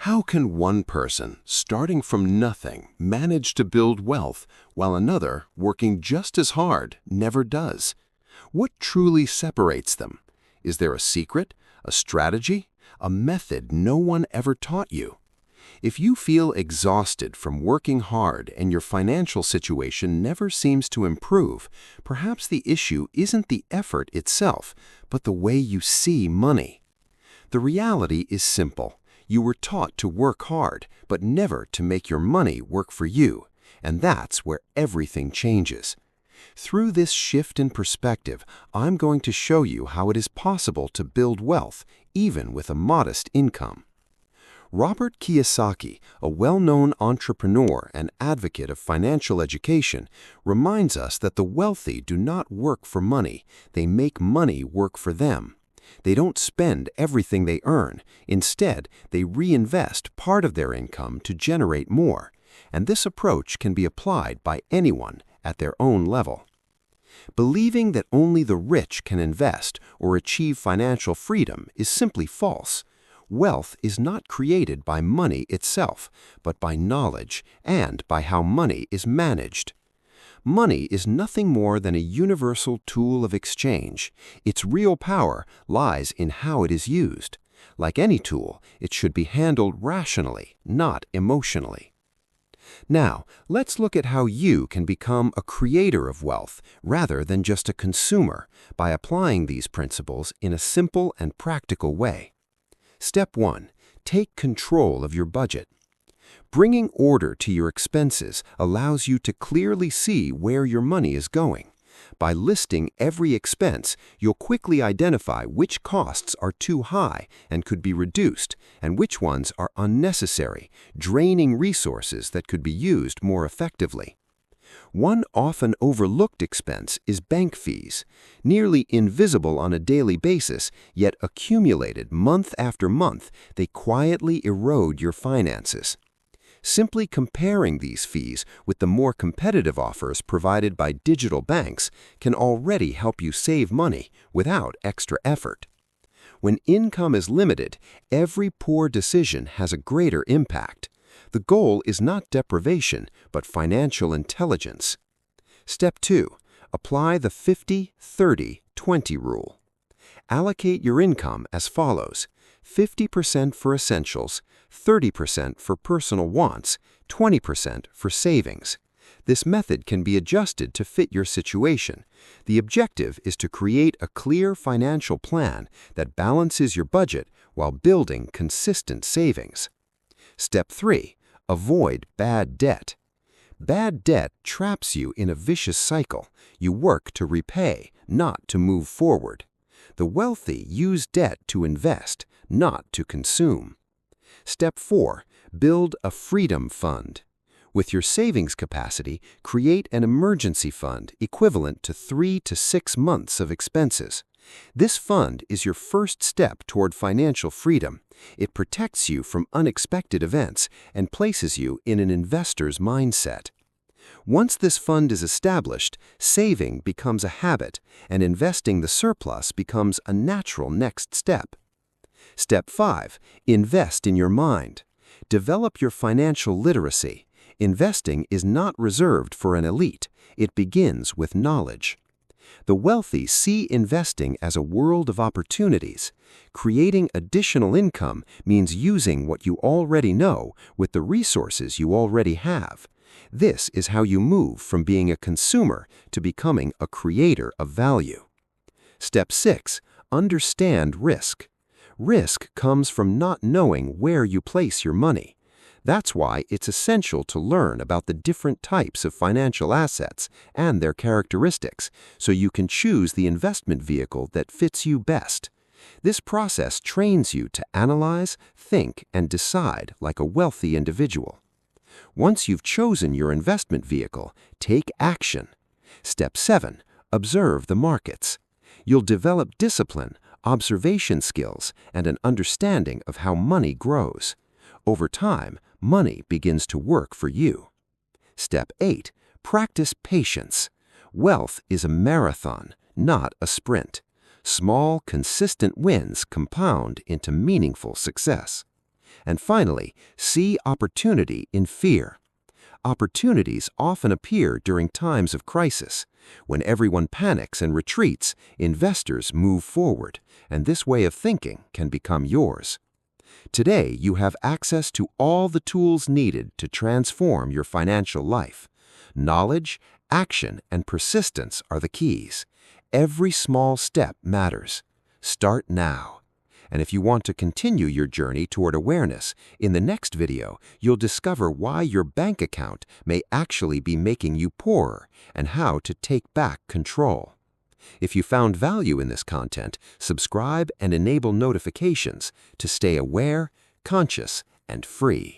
How can one person, starting from nothing, manage to build wealth while another, working just as hard, never does? What truly separates them? Is there a secret, a strategy, a method no one ever taught you? If you feel exhausted from working hard and your financial situation never seems to improve, perhaps the issue isn't the effort itself, but the way you see money. The reality is simple. You were taught to work hard, but never to make your money work for you, and that's where everything changes. Through this shift in perspective, I'm going to show you how it is possible to build wealth, even with a modest income. Robert Kiyosaki, a well-known entrepreneur and advocate of financial education, reminds us that the wealthy do not work for money, they make money work for them. They don't spend everything they earn. Instead, they reinvest part of their income to generate more, and this approach can be applied by anyone at their own level. Believing that only the rich can invest or achieve financial freedom is simply false. Wealth is not created by money itself, but by knowledge and by how money is managed. Money is nothing more than a universal tool of exchange. Its real power lies in how it is used. Like any tool, it should be handled rationally, not emotionally. Now, let's look at how you can become a creator of wealth rather than just a consumer by applying these principles in a simple and practical way. Step 1. Take control of your budget. Bringing order to your expenses allows you to clearly see where your money is going. By listing every expense, you'll quickly identify which costs are too high and could be reduced, and which ones are unnecessary, draining resources that could be used more effectively. One often overlooked expense is bank fees. Nearly invisible on a daily basis, yet accumulated month after month, they quietly erode your finances. Simply comparing these fees with the more competitive offers provided by digital banks can already help you save money without extra effort. When income is limited, every poor decision has a greater impact. The goal is not deprivation, but financial intelligence. Step 2. Apply the 50-30-20 rule. Allocate your income as follows: 50% for essentials, 30% for personal wants, 20% for savings. This method can be adjusted to fit your situation. The objective is to create a clear financial plan that balances your budget while building consistent savings. Step 3. Avoid bad debt. Bad debt traps you in a vicious cycle. You work to repay, not to move forward. The wealthy use debt to invest, not to consume. Step 4. Build a freedom fund. With your savings capacity, create an emergency fund equivalent to 3 to 6 months of expenses. This fund is your first step toward financial freedom. It protects you from unexpected events and places you in an investor's mindset. Once this fund is established, saving becomes a habit, and investing the surplus becomes a natural next step. Step 5. Invest in your mind. Develop your financial literacy. Investing is not reserved for an elite. It begins with knowledge. The wealthy see investing as a world of opportunities. Creating additional income means using what you already know with the resources you already have. This is how you move from being a consumer to becoming a creator of value. Step 6. Understand risk. Risk comes from not knowing where you place your money. That's why it's essential to learn about the different types of financial assets and their characteristics so you can choose the investment vehicle that fits you best. This process trains you to analyze, think, and decide like a wealthy individual. Once you've chosen your investment vehicle, take action. Step 7. Observe the markets. You'll develop discipline, observation skills, and an understanding of how money grows. Over time, money begins to work for you. Step 8. Practice patience. Wealth is a marathon, not a sprint. Small, consistent wins compound into meaningful success. And finally, see opportunity in fear. Opportunities often appear during times of crisis. When everyone panics and retreats, investors move forward, and this way of thinking can become yours. Today, you have access to all the tools needed to transform your financial life. Knowledge, action, and persistence are the keys. Every small step matters. Start now. And if you want to continue your journey toward awareness, in the next video, you'll discover why your bank account may actually be making you poorer and how to take back control. If you found value in this content, subscribe and enable notifications to stay aware, conscious, and free.